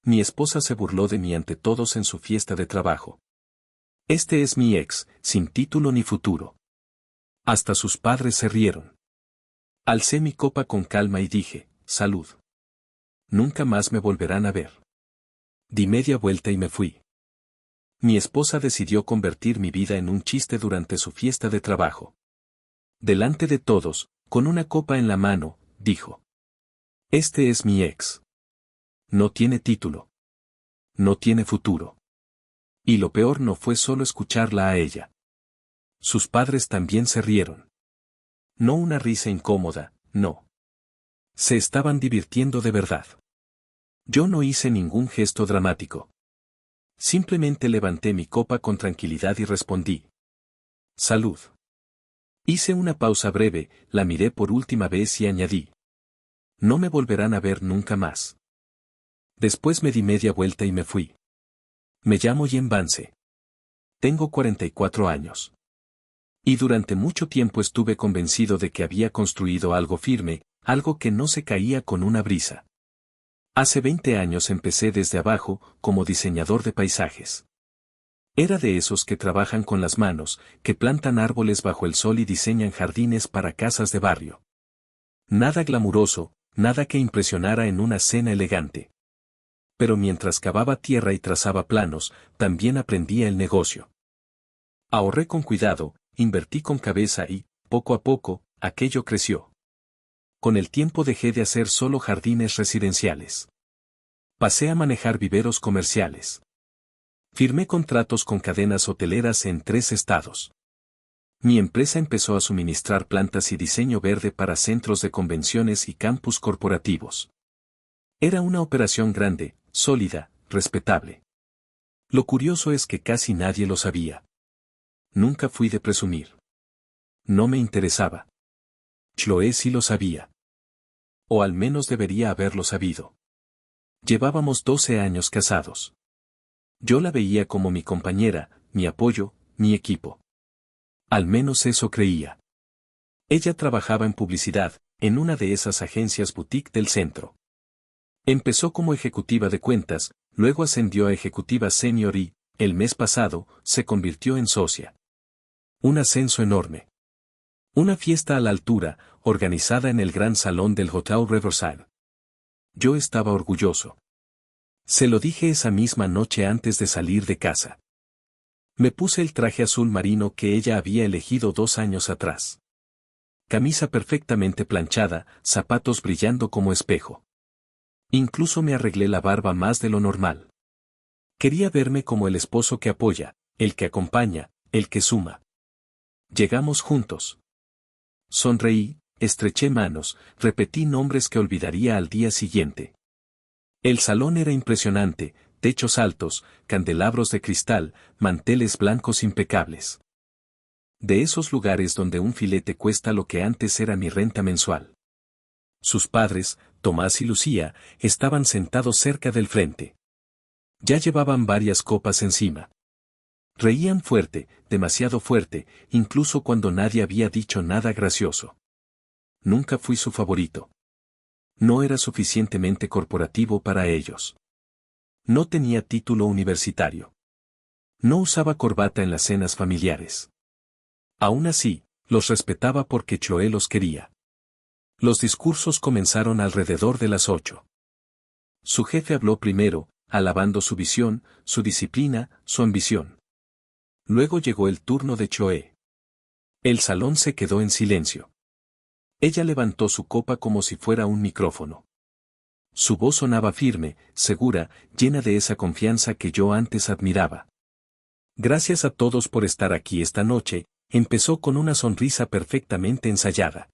Mi esposa se burló de mí ante todos en su fiesta de trabajo. Este es mi ex, sin título ni futuro. Hasta sus padres se rieron. Alcé mi copa con calma y dije, salud. Nunca más me volverán a ver. Di media vuelta y me fui. Mi esposa decidió convertir mi vida en un chiste durante su fiesta de trabajo. Delante de todos, con una copa en la mano, dijo. Este es mi ex. No tiene título. No tiene futuro. Y lo peor no fue solo escucharla a ella. Sus padres también se rieron. No una risa incómoda, no. Se estaban divirtiendo de verdad. Yo no hice ningún gesto dramático. Simplemente levanté mi copa con tranquilidad y respondí. Salud. Hice una pausa breve, la miré por última vez y añadí. No me volverán a ver nunca más. Después me di media vuelta y me fui. Me llamo Jen Vance. Tengo 44 años. Y durante mucho tiempo estuve convencido de que había construido algo firme, algo que no se caía con una brisa. Hace 20 años empecé desde abajo, como diseñador de paisajes. Era de esos que trabajan con las manos, que plantan árboles bajo el sol y diseñan jardines para casas de barrio. Nada glamuroso, nada que impresionara en una cena elegante. Pero mientras cavaba tierra y trazaba planos, también aprendía el negocio. Ahorré con cuidado, invertí con cabeza y, poco a poco, aquello creció. Con el tiempo dejé de hacer solo jardines residenciales. Pasé a manejar viveros comerciales. Firmé contratos con cadenas hoteleras en 3 estados. Mi empresa empezó a suministrar plantas y diseño verde para centros de convenciones y campus corporativos. Era una operación grande, sólida, respetable. Lo curioso es que casi nadie lo sabía. Nunca fui de presumir. No me interesaba. Chloe sí lo sabía. O al menos debería haberlo sabido. Llevábamos 12 años casados. Yo la veía como mi compañera, mi apoyo, mi equipo. Al menos eso creía. Ella trabajaba en publicidad, en una de esas agencias boutique del centro. Empezó como ejecutiva de cuentas, luego ascendió a ejecutiva senior y, el mes pasado, se convirtió en socia. Un ascenso enorme. Una fiesta a la altura, organizada en el gran salón del Hotel Riverside. Yo estaba orgulloso. Se lo dije esa misma noche antes de salir de casa. Me puse el traje azul marino que ella había elegido 2 años atrás. Camisa perfectamente planchada, zapatos brillando como espejo. Incluso me arreglé la barba más de lo normal. Quería verme como el esposo que apoya, el que acompaña, el que suma. Llegamos juntos. Sonreí, estreché manos, repetí nombres que olvidaría al día siguiente. El salón era impresionante, techos altos, candelabros de cristal, manteles blancos impecables. De esos lugares donde un filete cuesta lo que antes era mi renta mensual. Sus padres, Tomás y Lucía, estaban sentados cerca del frente. Ya llevaban varias copas encima. Reían fuerte, demasiado fuerte, incluso cuando nadie había dicho nada gracioso. Nunca fui su favorito. No era suficientemente corporativo para ellos. No tenía título universitario. No usaba corbata en las cenas familiares. Aún así, los respetaba porque Chloe los quería. Los discursos comenzaron alrededor de las 8. Su jefe habló primero, alabando su visión, su disciplina, su ambición. Luego llegó el turno de Chloe. El salón se quedó en silencio. Ella levantó su copa como si fuera un micrófono. Su voz sonaba firme, segura, llena de esa confianza que yo antes admiraba. Gracias a todos por estar aquí esta noche, empezó con una sonrisa perfectamente ensayada.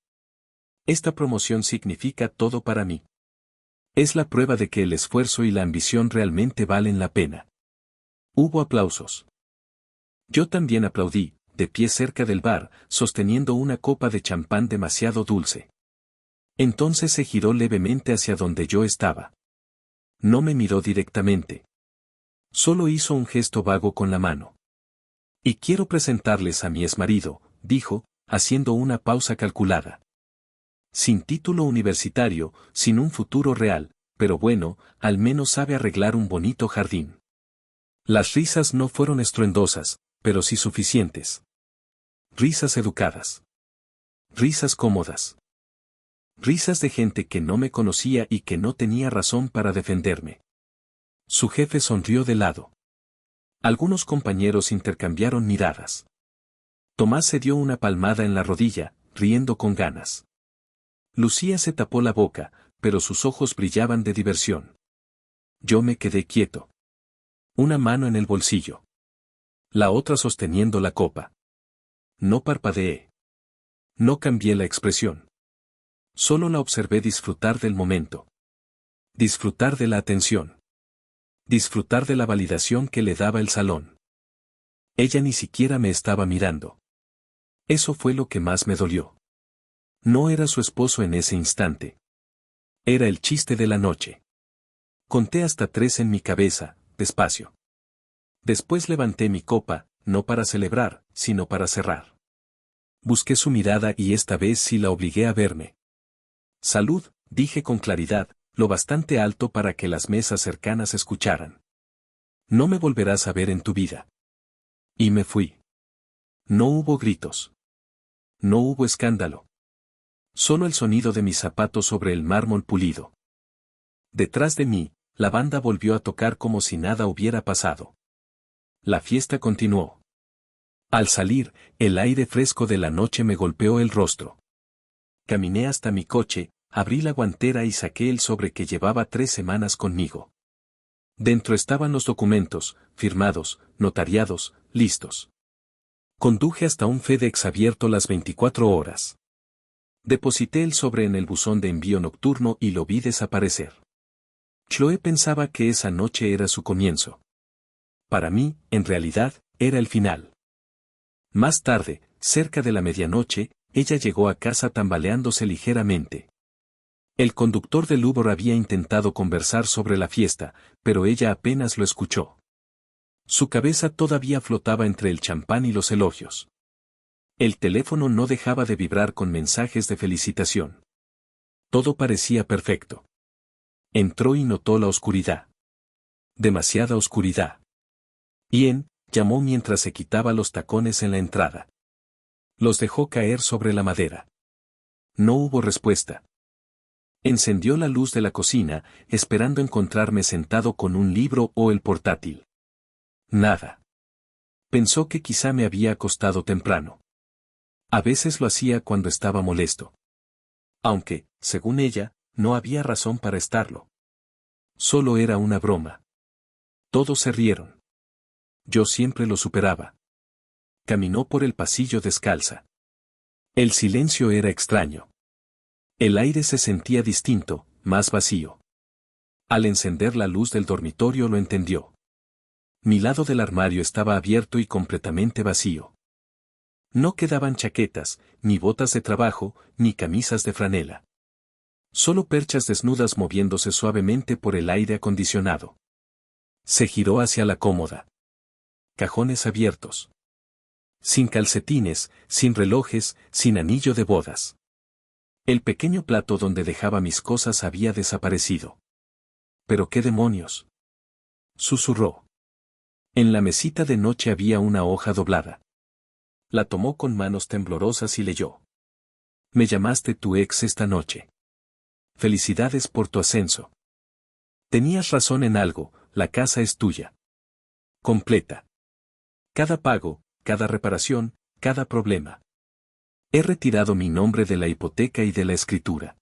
Esta promoción significa todo para mí. Es la prueba de que el esfuerzo y la ambición realmente valen la pena. Hubo aplausos. Yo también aplaudí, de pie cerca del bar, sosteniendo una copa de champán demasiado dulce. Entonces se giró levemente hacia donde yo estaba. No me miró directamente. Solo hizo un gesto vago con la mano. Y quiero presentarles a mi exmarido, dijo, haciendo una pausa calculada. Sin título universitario, sin un futuro real, pero bueno, al menos sabe arreglar un bonito jardín. Las risas no fueron estruendosas, pero sí suficientes. Risas educadas. Risas cómodas. Risas de gente que no me conocía y que no tenía razón para defenderme. Su jefe sonrió de lado. Algunos compañeros intercambiaron miradas. Tomás se dio una palmada en la rodilla, riendo con ganas. Lucía se tapó la boca, pero sus ojos brillaban de diversión. Yo me quedé quieto. Una mano en el bolsillo. La otra sosteniendo la copa. No parpadeé. No cambié la expresión. Solo la observé disfrutar del momento. Disfrutar de la atención. Disfrutar de la validación que le daba el salón. Ella ni siquiera me estaba mirando. Eso fue lo que más me dolió. No era su esposo en ese instante. Era el chiste de la noche. Conté hasta 3 en mi cabeza, despacio. Después levanté mi copa, no para celebrar, sino para cerrar. Busqué su mirada y esta vez sí la obligué a verme. Salud, dije con claridad, lo bastante alto para que las mesas cercanas escucharan. No me volverás a ver en tu vida. Y me fui. No hubo gritos. No hubo escándalo. Solo el sonido de mis zapatos sobre el mármol pulido. Detrás de mí, la banda volvió a tocar como si nada hubiera pasado. La fiesta continuó. Al salir, el aire fresco de la noche me golpeó el rostro. Caminé hasta mi coche, abrí la guantera y saqué el sobre que llevaba 3 semanas conmigo. Dentro estaban los documentos, firmados, notariados, listos. Conduje hasta un FedEx abierto las 24 horas. Deposité el sobre en el buzón de envío nocturno y lo vi desaparecer. Chloe pensaba que esa noche era su comienzo. Para mí, en realidad, era el final. Más tarde, cerca de la medianoche, ella llegó a casa tambaleándose ligeramente. El conductor del Uber había intentado conversar sobre la fiesta, pero ella apenas lo escuchó. Su cabeza todavía flotaba entre el champán y los elogios. El teléfono no dejaba de vibrar con mensajes de felicitación. Todo parecía perfecto. Entró y notó la oscuridad. Demasiada oscuridad. Ian llamó mientras se quitaba los tacones en la entrada. Los dejó caer sobre la madera. No hubo respuesta. Encendió la luz de la cocina, esperando encontrarme sentado con un libro o el portátil. Nada. Pensó que quizá me había acostado temprano. A veces lo hacía cuando estaba molesto. Aunque, según ella, no había razón para estarlo. Solo era una broma. Todos se rieron. Yo siempre lo superaba. Caminó por el pasillo descalza. El silencio era extraño. El aire se sentía distinto, más vacío. Al encender la luz del dormitorio lo entendió. Mi lado del armario estaba abierto y completamente vacío. No quedaban chaquetas, ni botas de trabajo, ni camisas de franela. Solo perchas desnudas moviéndose suavemente por el aire acondicionado. Se giró hacia la cómoda. Cajones abiertos. Sin calcetines, sin relojes, sin anillo de bodas. El pequeño plato donde dejaba mis cosas había desaparecido. ¿Pero qué demonios? Susurró. En la mesita de noche había una hoja doblada. La tomó con manos temblorosas y leyó. Me llamaste tu ex esta noche. Felicidades por tu ascenso. Tenías razón en algo, la casa es tuya. Completa. Cada pago, cada reparación, cada problema. He retirado mi nombre de la hipoteca y de la escritura.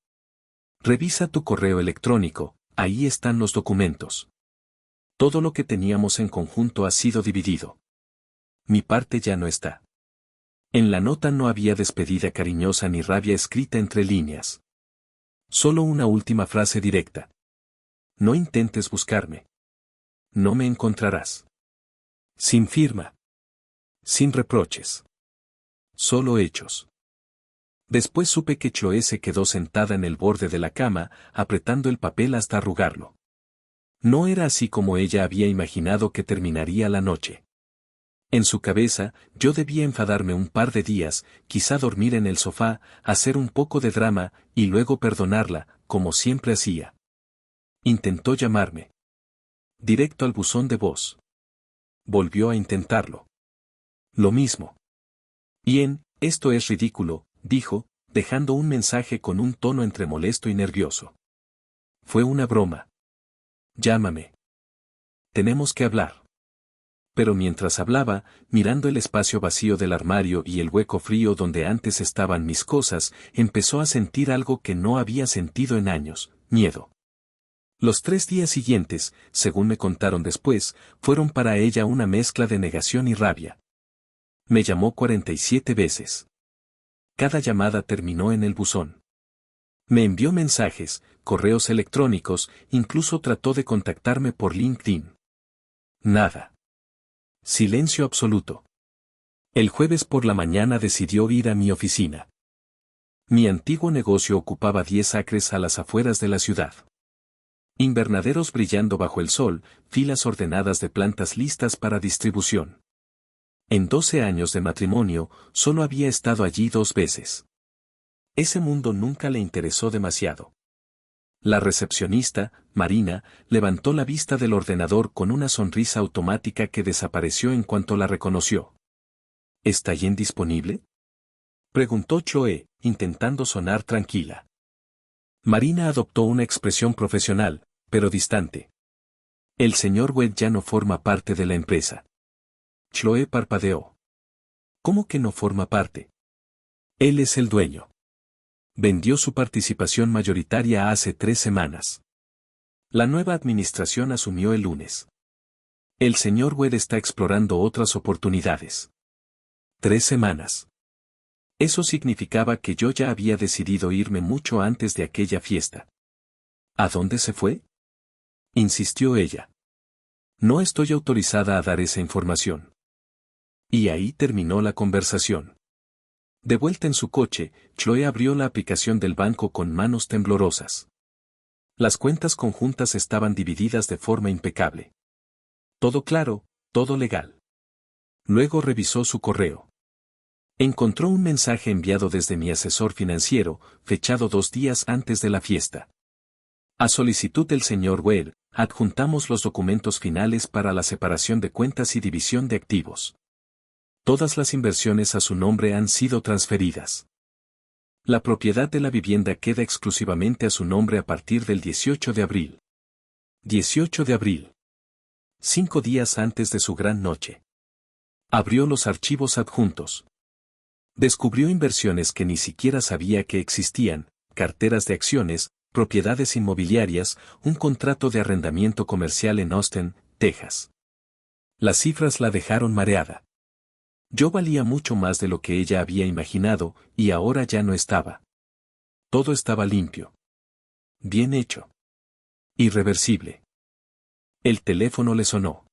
Revisa tu correo electrónico, ahí están los documentos. Todo lo que teníamos en conjunto ha sido dividido. Mi parte ya no está. En la nota no había despedida cariñosa ni rabia escrita entre líneas. Solo una última frase directa. No intentes buscarme. No me encontrarás. Sin firma. Sin reproches. Solo hechos. Después supe que Chloe se quedó sentada en el borde de la cama, apretando el papel hasta arrugarlo. No era así como ella había imaginado que terminaría la noche. En su cabeza, yo debía enfadarme un par de días, quizá dormir en el sofá, hacer un poco de drama, y luego perdonarla, como siempre hacía. Intentó llamarme. Directo al buzón de voz. Volvió a intentarlo. Lo mismo. Esto es ridículo, dijo, dejando un mensaje con un tono entre molesto y nervioso. Fue una broma. Llámame. Tenemos que hablar. Pero mientras hablaba, mirando el espacio vacío del armario y el hueco frío donde antes estaban mis cosas, empezó a sentir algo que no había sentido en años, miedo. Los 3 días siguientes, según me contaron después, fueron para ella una mezcla de negación y rabia. Me llamó 47 veces. Cada llamada terminó en el buzón. Me envió mensajes, correos electrónicos, incluso trató de contactarme por LinkedIn. Nada. Silencio absoluto. El jueves por la mañana decidió ir a mi oficina. Mi antiguo negocio ocupaba 10 acres a las afueras de la ciudad. Invernaderos brillando bajo el sol, filas ordenadas de plantas listas para distribución. En 12 años de matrimonio, solo había estado allí 2 veces. Ese mundo nunca le interesó demasiado. La recepcionista, Marina, levantó la vista del ordenador con una sonrisa automática que desapareció en cuanto la reconoció. ¿Está Jen disponible?, preguntó Chloe, intentando sonar tranquila. Marina adoptó una expresión profesional, pero distante. El señor Webb ya no forma parte de la empresa. Chloe parpadeó. ¿Cómo que no forma parte? Él es el dueño. Vendió su participación mayoritaria hace 3 semanas. La nueva administración asumió el lunes. El señor Webb está explorando otras oportunidades. 3 semanas. Eso significaba que yo ya había decidido irme mucho antes de aquella fiesta. ¿A dónde se fue?, insistió ella. No estoy autorizada a dar esa información. Y ahí terminó la conversación. De vuelta en su coche, Chloe abrió la aplicación del banco con manos temblorosas. Las cuentas conjuntas estaban divididas de forma impecable. Todo claro, todo legal. Luego revisó su correo. Encontró un mensaje enviado desde mi asesor financiero, fechado 2 días antes de la fiesta. A solicitud del señor Webb, adjuntamos los documentos finales para la separación de cuentas y división de activos. Todas las inversiones a su nombre han sido transferidas. La propiedad de la vivienda queda exclusivamente a su nombre a partir del 18 de abril. 18 de abril. 5 días antes de su gran noche. Abrió los archivos adjuntos. Descubrió inversiones que ni siquiera sabía que existían, carteras de acciones, propiedades inmobiliarias, un contrato de arrendamiento comercial en Austin, Texas. Las cifras la dejaron mareada. Yo valía mucho más de lo que ella había imaginado, y ahora ya no estaba. Todo estaba limpio. Bien hecho. Irreversible. El teléfono le sonó.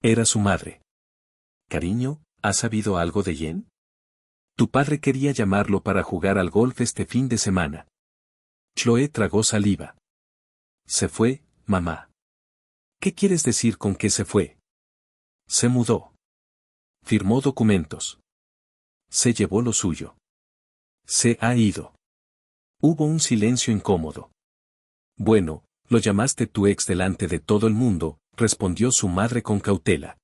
Era su madre. Cariño, ¿has sabido algo de Jen? Tu padre quería llamarlo para jugar al golf este fin de semana. Chloe tragó saliva. Se fue, mamá. ¿Qué quieres decir con que se fue? Se mudó. Firmó documentos. Se llevó lo suyo. Se ha ido. Hubo un silencio incómodo. Bueno, lo llamaste tu ex delante de todo el mundo, respondió su madre con cautela.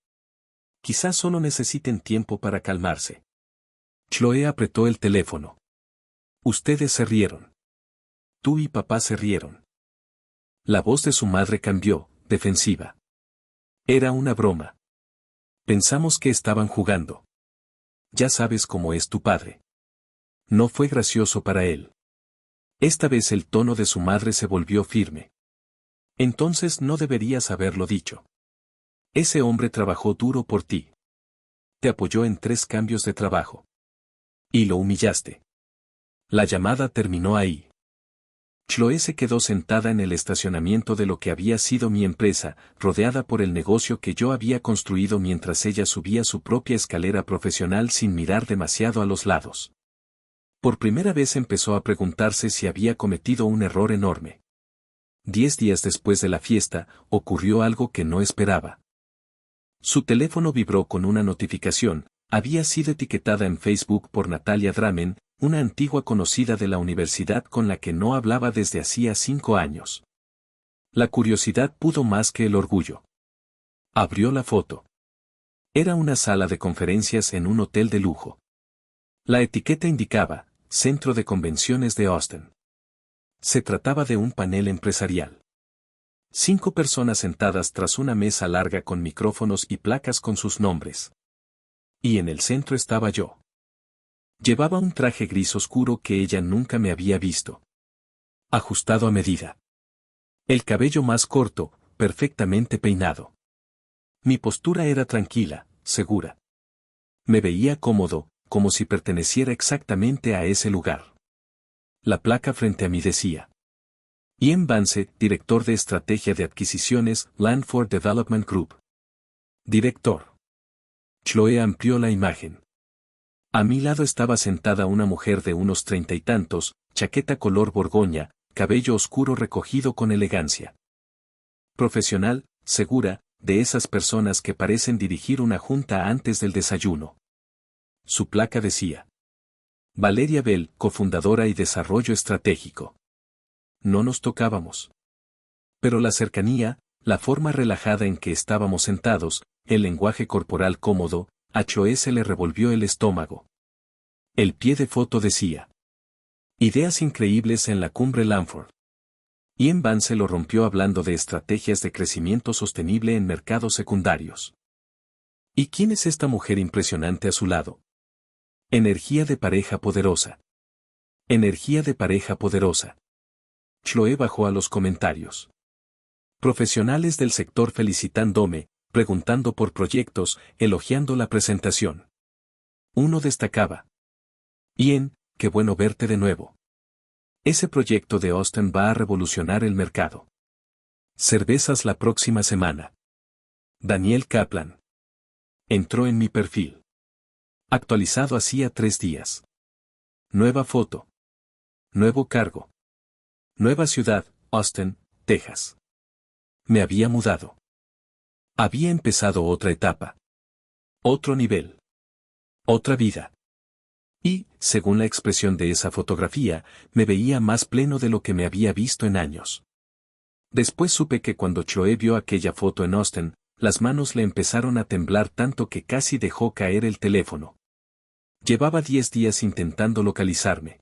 Quizás solo necesiten tiempo para calmarse. Chloe apretó el teléfono. Ustedes se rieron. Tú y papá se rieron. La voz de su madre cambió, defensiva. Era una broma. Pensamos que estaban jugando. Ya sabes cómo es tu padre. No fue gracioso para él. Esta vez el tono de su madre se volvió firme. Entonces no deberías haberlo dicho. Ese hombre trabajó duro por ti. Te apoyó en 3 cambios de trabajo. Y lo humillaste. La llamada terminó ahí. Chloe se quedó sentada en el estacionamiento de lo que había sido mi empresa, rodeada por el negocio que yo había construido mientras ella subía su propia escalera profesional sin mirar demasiado a los lados. Por primera vez empezó a preguntarse si había cometido un error enorme. 10 días después de la fiesta, ocurrió algo que no esperaba. Su teléfono vibró con una notificación. Había sido etiquetada en Facebook por Natalia Dramen, una antigua conocida de la universidad con la que no hablaba desde hacía 5 años. La curiosidad pudo más que el orgullo. Abrió la foto. Era una sala de conferencias en un hotel de lujo. La etiqueta indicaba, Centro de Convenciones de Austin. Se trataba de un panel empresarial. 5 personas sentadas tras una mesa larga con micrófonos y placas con sus nombres. Y en el centro estaba yo. Llevaba un traje gris oscuro que ella nunca me había visto. Ajustado a medida. El cabello más corto, perfectamente peinado. Mi postura era tranquila, segura. Me veía cómodo, como si perteneciera exactamente a ese lugar. La placa frente a mí decía: Ian Vance, director de estrategia de adquisiciones, Landford Development Group. Director. Chloe amplió la imagen. A mi lado estaba sentada una mujer de unos 30 y tantos, chaqueta color borgoña, cabello oscuro recogido con elegancia. Profesional, segura, de esas personas que parecen dirigir una junta antes del desayuno. Su placa decía: Valeria Bell, cofundadora y desarrollo estratégico. No nos tocábamos. Pero la cercanía, la forma relajada en que estábamos sentados, el lenguaje corporal cómodo, a Chloe se le revolvió el estómago. El pie de foto decía: Ideas increíbles en la cumbre Landford. Ian Vance lo rompió hablando de estrategias de crecimiento sostenible en mercados secundarios. ¿Y quién es esta mujer impresionante a su lado? Energía de pareja poderosa. Energía de pareja poderosa. Chloe bajó a los comentarios. Profesionales del sector felicitándome, preguntando por proyectos, elogiando la presentación. Uno destacaba: Ian, qué bueno verte de nuevo. Ese proyecto de Austin va a revolucionar el mercado. Cervezas la próxima semana. Daniel Kaplan. Entró en mi perfil. Actualizado hacía 3 días. Nueva foto. Nuevo cargo. Nueva ciudad, Austin, Texas. Me había mudado. Había empezado otra etapa. Otro nivel. Otra vida. Y, según la expresión de esa fotografía, me veía más pleno de lo que me había visto en años. Después supe que cuando Chloe vio aquella foto en Austin, las manos le empezaron a temblar tanto que casi dejó caer el teléfono. Llevaba 10 días intentando localizarme.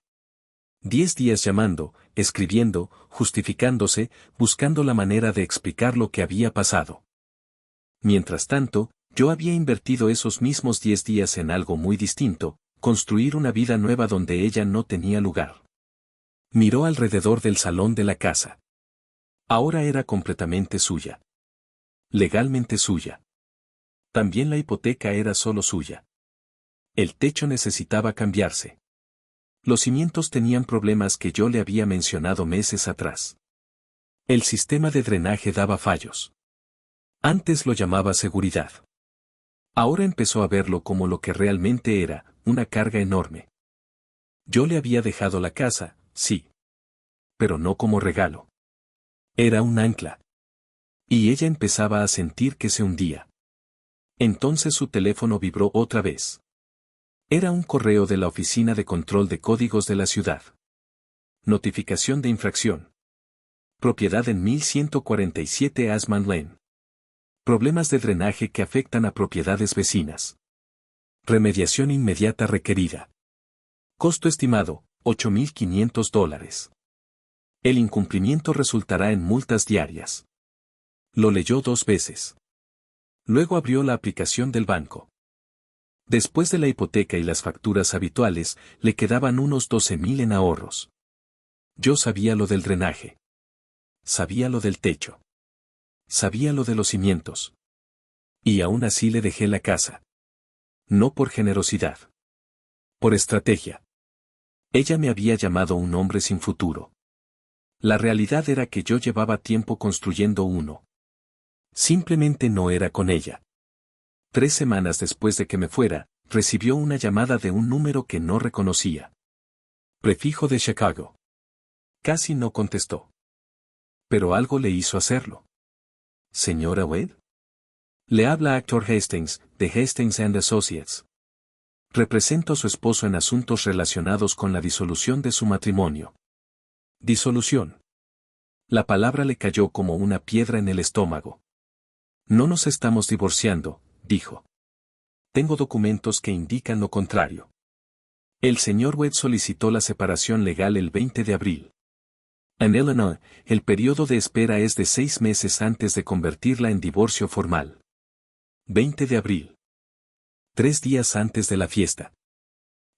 10 días llamando, escribiendo, justificándose, buscando la manera de explicar lo que había pasado. Mientras tanto, yo había invertido esos mismos 10 días en algo muy distinto, construir una vida nueva donde ella no tenía lugar. Miró alrededor del salón de la casa. Ahora era completamente suya. Legalmente suya. También la hipoteca era solo suya. El techo necesitaba cambiarse. Los cimientos tenían problemas que yo le había mencionado meses atrás. El sistema de drenaje daba fallos. Antes lo llamaba seguridad. Ahora empezó a verlo como lo que realmente era, una carga enorme. Yo le había dejado la casa, sí. Pero no como regalo. Era un ancla. Y ella empezaba a sentir que se hundía. Entonces su teléfono vibró otra vez. Era un correo de la Oficina de Control de Códigos de la ciudad. Notificación de infracción. Propiedad en 1147 Asman Lane. Problemas de drenaje que afectan a propiedades vecinas. Remediación inmediata requerida. Costo estimado, $8,500. El incumplimiento resultará en multas diarias. Lo leyó 2 veces. Luego abrió la aplicación del banco. Después de la hipoteca y las facturas habituales, le quedaban unos 12,000 en ahorros. Yo sabía lo del drenaje. Sabía lo del techo. Sabía lo de los cimientos. Y aún así le dejé la casa. No por generosidad. Por estrategia. Ella me había llamado un hombre sin futuro. La realidad era que yo llevaba tiempo construyendo uno. Simplemente no era con ella. 3 semanas después de que me fuera, recibió una llamada de un número que no reconocía. Prefijo de Chicago. Casi no contestó. Pero algo le hizo hacerlo. ¿Señora Wade? Le habla Actor Hastings, de Hastings and Associates. Represento a su esposo en asuntos relacionados con la disolución de su matrimonio. Disolución. La palabra le cayó como una piedra en el estómago. No nos estamos divorciando, dijo. Tengo documentos que indican lo contrario. El señor Wade solicitó la separación legal el 20 de abril. En Illinois, el periodo de espera es de 6 meses antes de convertirla en divorcio formal. 20 de abril. 3 días antes de la fiesta.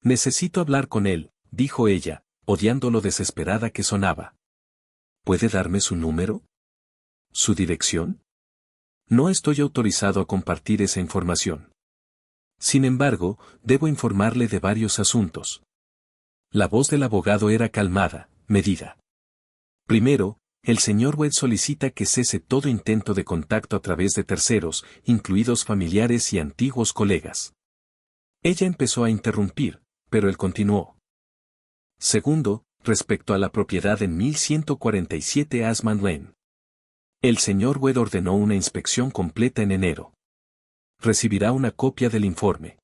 Necesito hablar con él, dijo ella, odiando lo desesperada que sonaba. ¿Puede darme su número? ¿Su dirección? No estoy autorizado a compartir esa información. Sin embargo, debo informarle de varios asuntos. La voz del abogado era calmada, medida. Primero, el señor Wade solicita que cese todo intento de contacto a través de terceros, incluidos familiares y antiguos colegas. Ella empezó a interrumpir, pero él continuó. Segundo, respecto a la propiedad en 1147 Asman Lane. El señor Wade ordenó una inspección completa en enero. Recibirá una copia del informe.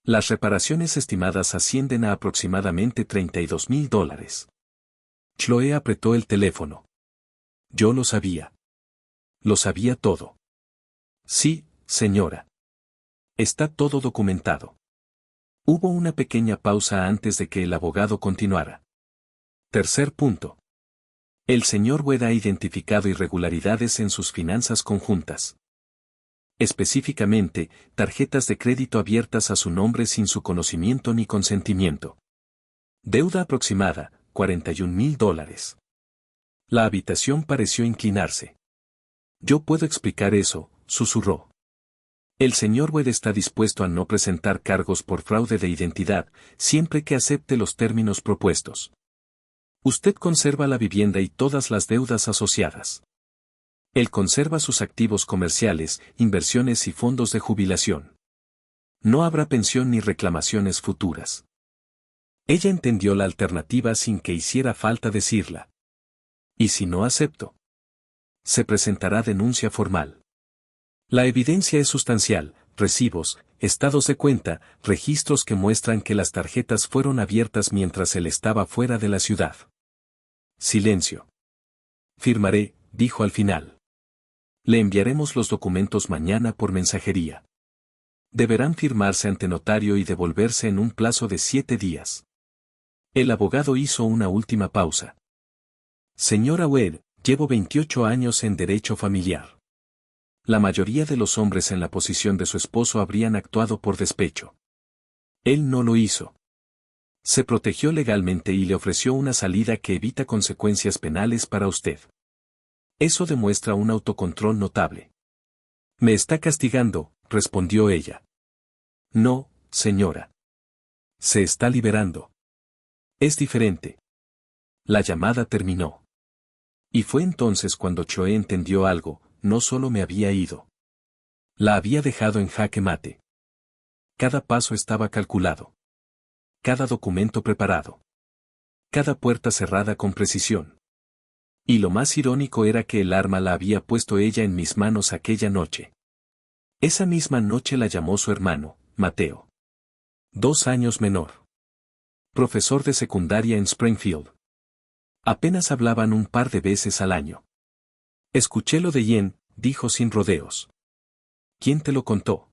Las reparaciones estimadas ascienden a aproximadamente $32,000. Chloe apretó el teléfono. Yo lo sabía. Lo sabía todo. Sí, señora. Está todo documentado. Hubo una pequeña pausa antes de que el abogado continuara. Tercer punto. El señor Wade ha identificado irregularidades en sus finanzas conjuntas. Específicamente, tarjetas de crédito abiertas a su nombre sin su conocimiento ni consentimiento. Deuda aproximada, $41,000. La habitación pareció inclinarse. Yo puedo explicar eso, susurró. El señor Wade está dispuesto a no presentar cargos por fraude de identidad, siempre que acepte los términos propuestos. Usted conserva la vivienda y todas las deudas asociadas. Él conserva sus activos comerciales, inversiones y fondos de jubilación. No habrá pensión ni reclamaciones futuras. Ella entendió la alternativa sin que hiciera falta decirla. ¿Y si no acepto? Se presentará denuncia formal. La evidencia es sustancial, recibos, estados de cuenta, registros que muestran que las tarjetas fueron abiertas mientras él estaba fuera de la ciudad. Silencio. Firmaré, dijo al final. Le enviaremos los documentos mañana por mensajería. Deberán firmarse ante notario y devolverse en un plazo de 7 días. El abogado hizo una última pausa. Señora Wade, llevo 28 años en derecho familiar. La mayoría de los hombres en la posición de su esposo habrían actuado por despecho. Él no lo hizo. Se protegió legalmente y le ofreció una salida que evita consecuencias penales para usted. Eso demuestra un autocontrol notable. Me está castigando, respondió ella. No, señora. Se está liberando. Es diferente. La llamada terminó. Y fue entonces cuando Chloe entendió algo, no solo me había ido. La había dejado en jaque mate. Cada paso estaba calculado. Cada documento preparado. Cada puerta cerrada con precisión. Y lo más irónico era que el arma la había puesto ella en mis manos aquella noche. Esa misma noche la llamó su hermano, Mateo. 2 años menor. Profesor de secundaria en Springfield. Apenas hablaban un par de veces al año. Escuché lo de Jen, dijo sin rodeos. ¿Quién te lo contó?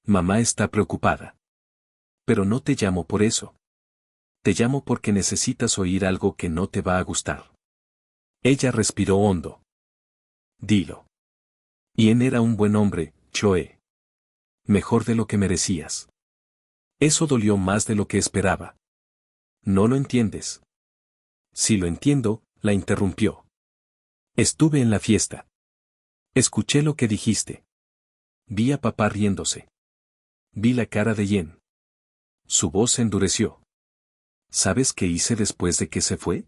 Mamá está preocupada. Pero no te llamo por eso. Te llamo porque necesitas oír algo que no te va a gustar. Ella respiró hondo. Dilo. Jen era un buen hombre, Chloe. Mejor de lo que merecías. Eso dolió más de lo que esperaba. ¿No lo entiendes? Si lo entiendo, la interrumpió. Estuve en la fiesta. Escuché lo que dijiste. Vi a papá riéndose. Vi la cara de Jen. Su voz se endureció. ¿Sabes qué hice después de que se fue?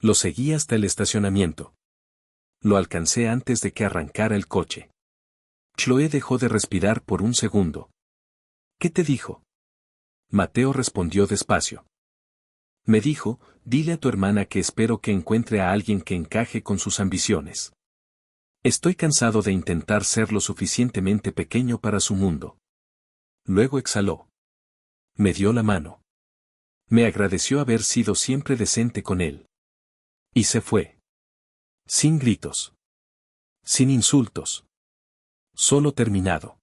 Lo seguí hasta el estacionamiento. Lo alcancé antes de que arrancara el coche. Chloe dejó de respirar por un segundo. ¿Qué te dijo? Mateo respondió despacio. Me dijo, dile a tu hermana que espero que encuentre a alguien que encaje con sus ambiciones. Estoy cansado de intentar ser lo suficientemente pequeño para su mundo. Luego exhaló. Me dio la mano. Me agradeció haber sido siempre decente con él. Y se fue. Sin gritos. Sin insultos. Solo terminado.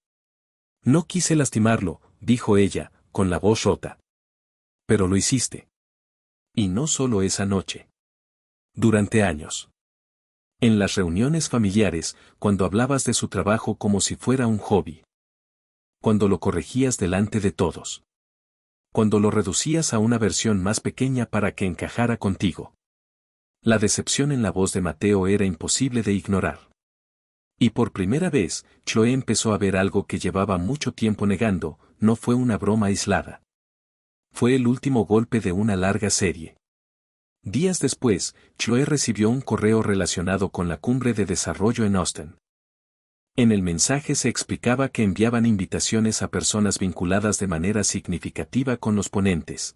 No quise lastimarlo, dijo ella, con la voz rota. Pero lo hiciste. Y no solo esa noche. Durante años. En las reuniones familiares, cuando hablabas de su trabajo como si fuera un hobby. Cuando lo corregías delante de todos. Cuando lo reducías a una versión más pequeña para que encajara contigo. La decepción en la voz de Mateo era imposible de ignorar. Y por primera vez, Chloe empezó a ver algo que llevaba mucho tiempo negando, no fue una broma aislada. Fue el último golpe de una larga serie. Días después, Chloe recibió un correo relacionado con la cumbre de desarrollo en Austin. En el mensaje se explicaba que enviaban invitaciones a personas vinculadas de manera significativa con los ponentes.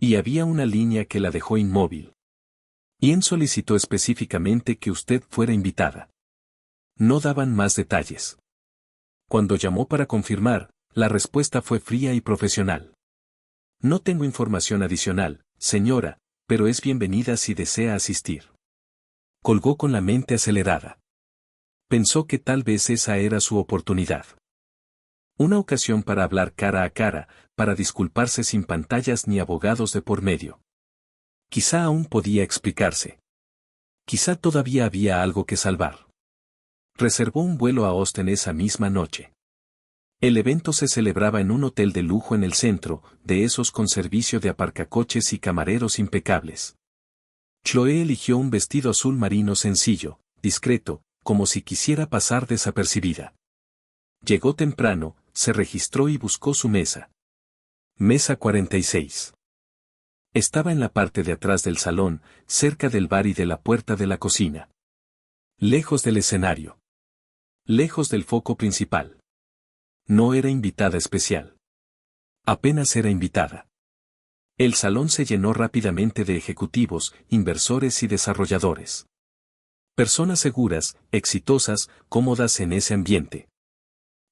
Y había una línea que la dejó inmóvil. Ian solicitó específicamente que usted fuera invitada. No daban más detalles. Cuando llamó para confirmar, la respuesta fue fría y profesional. No tengo información adicional, señora, pero es bienvenida si desea asistir. Colgó con la mente acelerada. Pensó que tal vez esa era su oportunidad. Una ocasión para hablar cara a cara, para disculparse sin pantallas ni abogados de por medio. Quizá aún podía explicarse. Quizá todavía había algo que salvar. Reservó un vuelo a Austin esa misma noche. El evento se celebraba en un hotel de lujo en el centro, de esos con servicio de aparcacoches y camareros impecables. Chloe eligió un vestido azul marino sencillo, discreto, como si quisiera pasar desapercibida. Llegó temprano, se registró y buscó su mesa. Mesa 46. Estaba en la parte de atrás del salón, cerca del bar y de la puerta de la cocina. Lejos del escenario. Lejos del foco principal. No era invitada especial. Apenas era invitada. El salón se llenó rápidamente de ejecutivos, inversores y desarrolladores. Personas seguras, exitosas, cómodas en ese ambiente.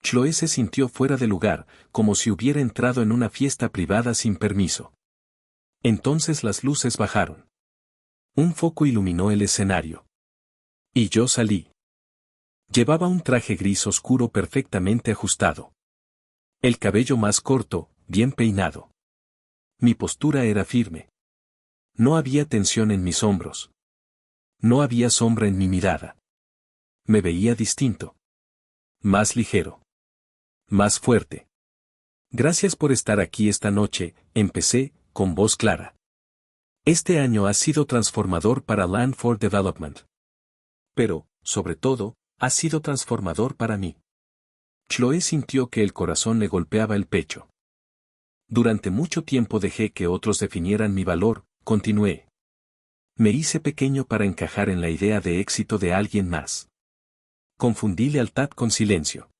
Chloe se sintió fuera de lugar, como si hubiera entrado en una fiesta privada sin permiso. Entonces las luces bajaron. Un foco iluminó el escenario. Y yo salí. Llevaba un traje gris oscuro perfectamente ajustado. El cabello más corto, bien peinado. Mi postura era firme. No había tensión en mis hombros. No había sombra en mi mirada. Me veía distinto. Más ligero. Más fuerte. Gracias por estar aquí esta noche, empecé, con voz clara. Este año ha sido transformador para Land for Development. Pero, sobre todo, ha sido transformador para mí. Chloe sintió que el corazón le golpeaba el pecho. Durante mucho tiempo dejé que otros definieran mi valor, continué. Me hice pequeño para encajar en la idea de éxito de alguien más. Confundí lealtad con silencio.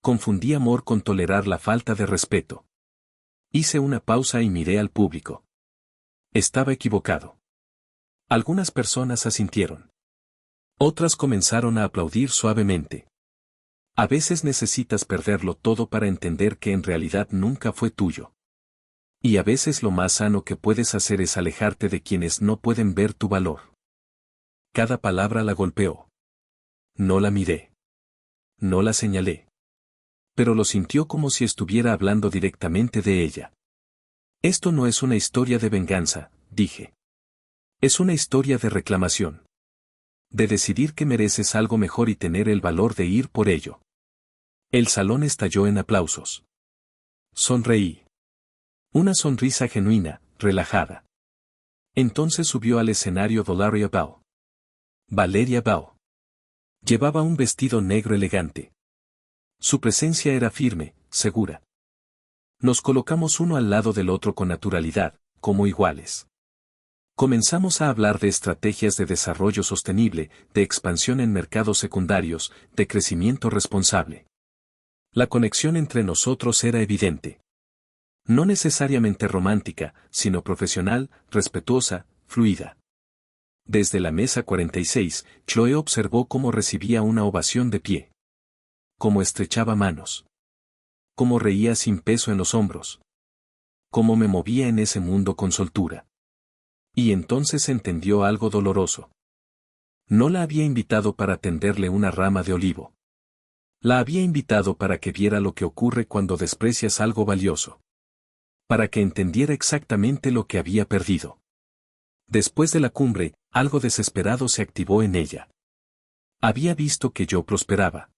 Confundí amor con tolerar la falta de respeto. Hice una pausa y miré al público. Estaba equivocado. Algunas personas asintieron. Otras comenzaron a aplaudir suavemente. A veces necesitas perderlo todo para entender que en realidad nunca fue tuyo. Y a veces lo más sano que puedes hacer es alejarte de quienes no pueden ver tu valor. Cada palabra la golpeó. No la miré. No la señalé. Pero lo sintió como si estuviera hablando directamente de ella. Esto no es una historia de venganza, dije. Es una historia de reclamación. De decidir que mereces algo mejor y tener el valor de ir por ello. El salón estalló en aplausos. Sonreí. Una sonrisa genuina, relajada. Entonces subió al escenario Valeria Bell. Valeria Bell. Llevaba un vestido negro elegante. Su presencia era firme, segura. Nos colocamos uno al lado del otro con naturalidad, como iguales. Comenzamos a hablar de estrategias de desarrollo sostenible, de expansión en mercados secundarios, de crecimiento responsable. La conexión entre nosotros era evidente. No necesariamente romántica, sino profesional, respetuosa, fluida. Desde la mesa 46, Chloe observó cómo recibía una ovación de pie. Cómo estrechaba manos. Cómo reía sin peso en los hombros. Cómo me movía en ese mundo con soltura. Y entonces entendió algo doloroso. No la había invitado para tenderle una rama de olivo. La había invitado para que viera lo que ocurre cuando desprecias algo valioso. Para que entendiera exactamente lo que había perdido. Después de la cumbre, algo desesperado se activó en ella. Había visto que yo prosperaba.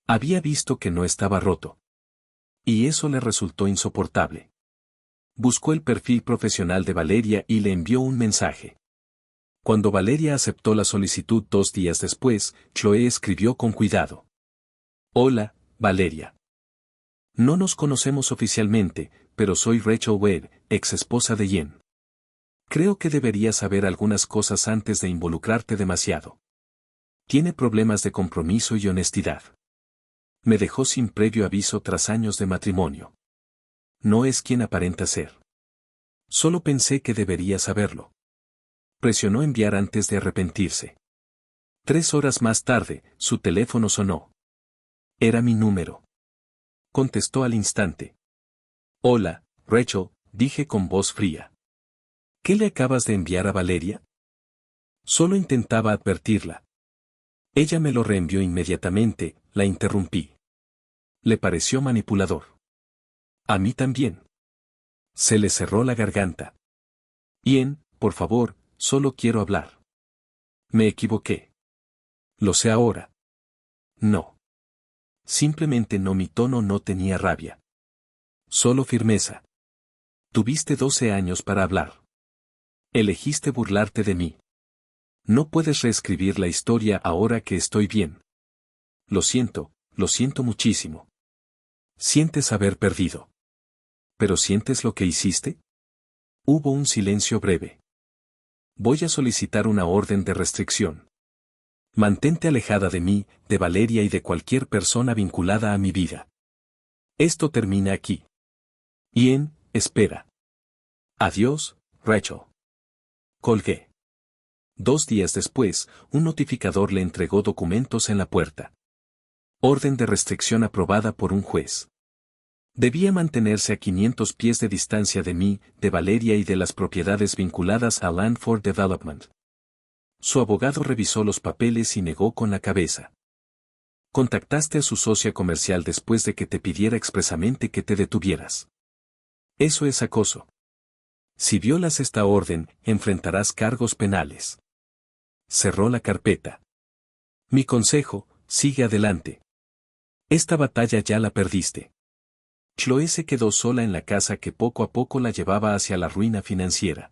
Había visto que no estaba roto. Y eso le resultó insoportable. Buscó el perfil profesional de Valeria y le envió un mensaje. Cuando Valeria aceptó la solicitud 2 días después, Chloe escribió con cuidado. Hola, Valeria. No nos conocemos oficialmente, pero soy Rachel Wade, ex esposa de Ian. Creo que deberías saber algunas cosas antes de involucrarte demasiado. Tiene problemas de compromiso y honestidad. Me dejó sin previo aviso tras años de matrimonio. No es quien aparenta ser. Solo pensé que debería saberlo. Presionó enviar antes de arrepentirse. 3 horas más tarde, su teléfono sonó. Era mi número. Contestó al instante. Hola, Rachel, dije con voz fría. ¿Qué le acabas de enviar a Valeria? Solo intentaba advertirla. Ella me lo reenvió inmediatamente, la interrumpí. Le pareció manipulador. A mí también. Se le cerró la garganta. Ian, por favor, solo quiero hablar. Me equivoqué. Lo sé ahora. No. Simplemente no, mi tono no tenía rabia. Solo firmeza. Tuviste 12 años para hablar. Elegiste burlarte de mí. No puedes reescribir la historia ahora que estoy bien. Lo siento muchísimo. Sientes haber perdido. ¿Pero sientes lo que hiciste? Hubo un silencio breve. Voy a solicitar una orden de restricción. Mantente alejada de mí, de Valeria y de cualquier persona vinculada a mi vida. Esto termina aquí. Ian, espera. Adiós, Rachel. Colgué. 2 días después, un notificador le entregó documentos en la puerta. Orden de restricción aprobada por un juez. Debía mantenerse a 500 pies de distancia de mí, de Valeria y de las propiedades vinculadas a Land for Development. Su abogado revisó los papeles y negó con la cabeza. Contactaste a su socia comercial después de que te pidiera expresamente que te detuvieras. Eso es acoso. Si violas esta orden, enfrentarás cargos penales. Cerró la carpeta. Mi consejo, sigue adelante. Esta batalla ya la perdiste. Chloe se quedó sola en la casa que poco a poco la llevaba hacia la ruina financiera.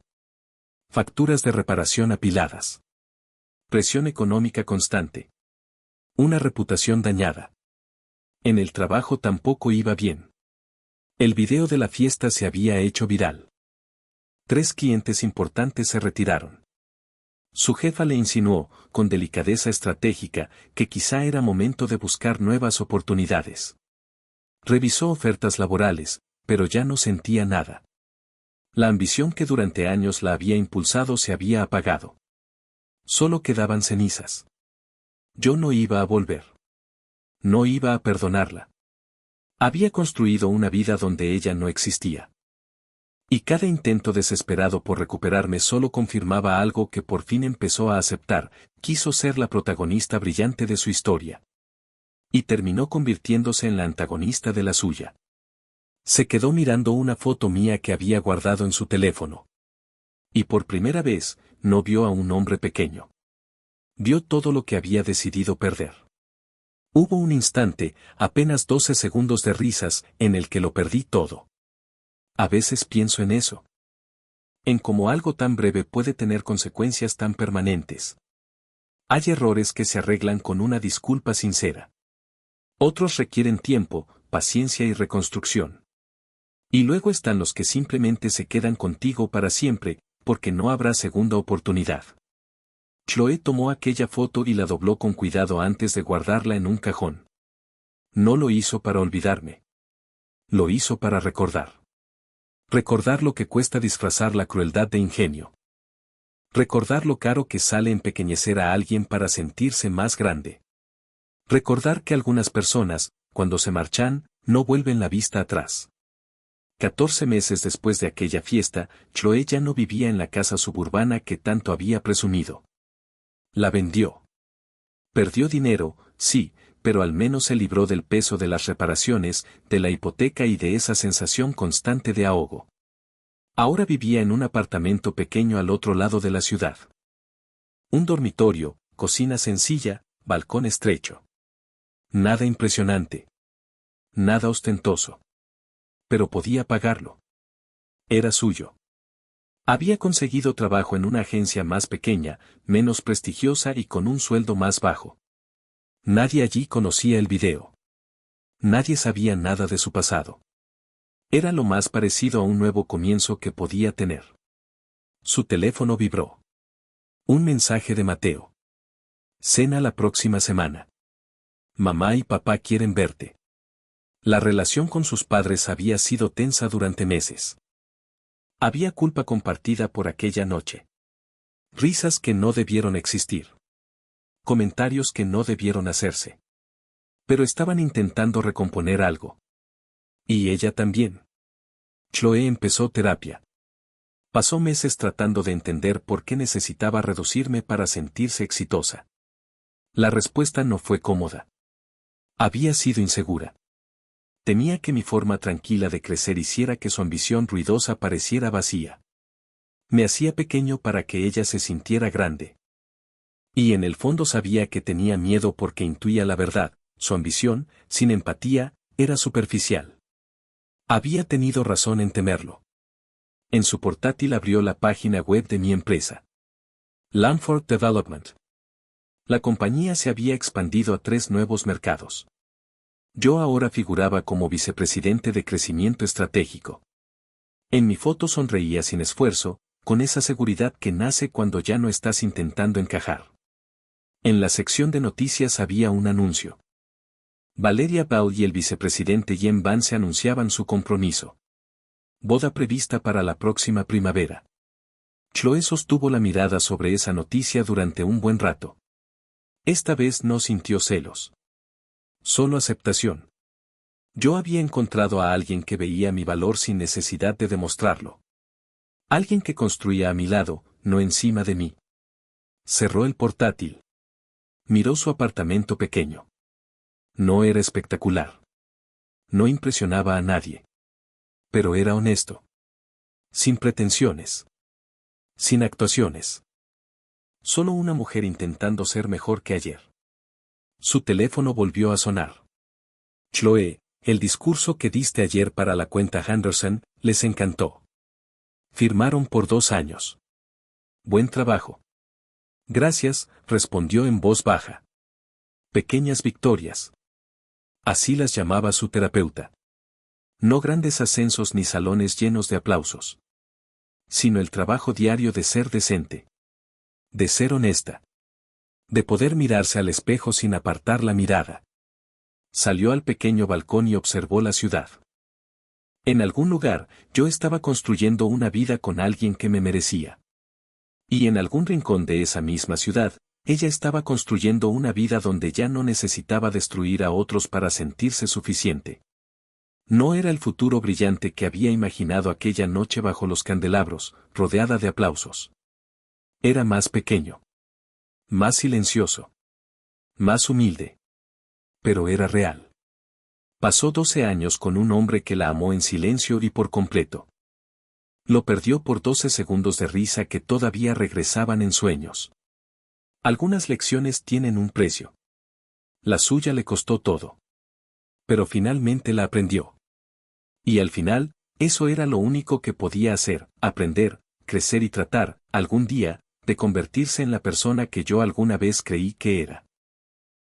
Facturas de reparación apiladas. Presión económica constante. Una reputación dañada. En el trabajo tampoco iba bien. El video de la fiesta se había hecho viral. 3 clientes importantes se retiraron. Su jefa le insinuó, con delicadeza estratégica, que quizá era momento de buscar nuevas oportunidades. Revisó ofertas laborales, pero ya no sentía nada. La ambición que durante años la había impulsado se había apagado. Solo quedaban cenizas. Yo no iba a volver. No iba a perdonarla. Había construido una vida donde ella no existía. Y cada intento desesperado por recuperarme solo confirmaba algo que por fin empezó a aceptar: quiso ser la protagonista brillante de su historia. Y terminó convirtiéndose en la antagonista de la suya. Se quedó mirando una foto mía que había guardado en su teléfono. Y por primera vez, no vio a un hombre pequeño. Vio todo lo que había decidido perder. Hubo un instante, apenas 12 segundos de risas, en el que lo perdí todo. A veces pienso en eso. En cómo algo tan breve puede tener consecuencias tan permanentes. Hay errores que se arreglan con una disculpa sincera. Otros requieren tiempo, paciencia y reconstrucción. Y luego están los que simplemente se quedan contigo para siempre, porque no habrá segunda oportunidad. Chloe tomó aquella foto y la dobló con cuidado antes de guardarla en un cajón. No lo hizo para olvidarme. Lo hizo para recordar. Recordar lo que cuesta disfrazar la crueldad de ingenio. Recordar lo caro que sale empequeñecer a alguien para sentirse más grande. Recordar que algunas personas, cuando se marchan, no vuelven la vista atrás. 14 meses después de aquella fiesta, Chloe ya no vivía en la casa suburbana que tanto había presumido. La vendió. Perdió dinero, sí, pero al menos se libró del peso de las reparaciones, de la hipoteca y de esa sensación constante de ahogo. Ahora vivía en un apartamento pequeño al otro lado de la ciudad. Un dormitorio, cocina sencilla, balcón estrecho. Nada impresionante. Nada ostentoso. Pero podía pagarlo. Era suyo. Había conseguido trabajo en una agencia más pequeña, menos prestigiosa y con un sueldo más bajo. Nadie allí conocía el video. Nadie sabía nada de su pasado. Era lo más parecido a un nuevo comienzo que podía tener. Su teléfono vibró. Un mensaje de Mateo. Cena la próxima semana. Mamá y papá quieren verte. La relación con sus padres había sido tensa durante meses. Había culpa compartida por aquella noche. Risas que no debieron existir. Comentarios que no debieron hacerse. Pero estaban intentando recomponer algo. Y ella también. Chloe empezó terapia. Pasó meses tratando de entender por qué necesitaba reducirme para sentirse exitosa. La respuesta no fue cómoda. Había sido insegura. Temía que mi forma tranquila de crecer hiciera que su ambición ruidosa pareciera vacía. Me hacía pequeño para que ella se sintiera grande. Y en el fondo sabía que tenía miedo porque intuía la verdad, su ambición, sin empatía, era superficial. Había tenido razón en temerlo. En su portátil abrió la página web de mi empresa. Lamford Development. La compañía se había expandido a 3 nuevos mercados. Yo ahora figuraba como vicepresidente de crecimiento estratégico. En mi foto sonreía sin esfuerzo, con esa seguridad que nace cuando ya no estás intentando encajar. En la sección de noticias había un anuncio. Valeria Ball y el vicepresidente Jen Vance anunciaban su compromiso. Boda prevista para la próxima primavera. Chloe sostuvo la mirada sobre esa noticia durante un buen rato. Esta vez no sintió celos. Solo aceptación. Yo había encontrado a alguien que veía mi valor sin necesidad de demostrarlo. Alguien que construía a mi lado, no encima de mí. Cerró el portátil. Miró su apartamento pequeño. No era espectacular. No impresionaba a nadie. Pero era honesto. Sin pretensiones. Sin actuaciones. Solo una mujer intentando ser mejor que ayer. Su teléfono volvió a sonar. Chloe, el discurso que diste ayer para la cuenta Henderson, les encantó. Firmaron por 2 años. Buen trabajo. Gracias, respondió en voz baja. Pequeñas victorias. Así las llamaba su terapeuta. No grandes ascensos ni salones llenos de aplausos. Sino el trabajo diario de ser decente. De ser honesta. De poder mirarse al espejo sin apartar la mirada. Salió al pequeño balcón y observó la ciudad. En algún lugar, yo estaba construyendo una vida con alguien que me merecía. Y en algún rincón de esa misma ciudad, ella estaba construyendo una vida donde ya no necesitaba destruir a otros para sentirse suficiente. No era el futuro brillante que había imaginado aquella noche bajo los candelabros, rodeada de aplausos. Era más pequeño. Más silencioso. Más humilde. Pero era real. Pasó 12 años con un hombre que la amó en silencio y por completo. Lo perdió por 12 segundos de risa que todavía regresaban en sueños. Algunas lecciones tienen un precio. La suya le costó todo. Pero finalmente la aprendió. Y al final, eso era lo único que podía hacer, aprender, crecer y tratar, algún día, de convertirse en la persona que yo alguna vez creí que era.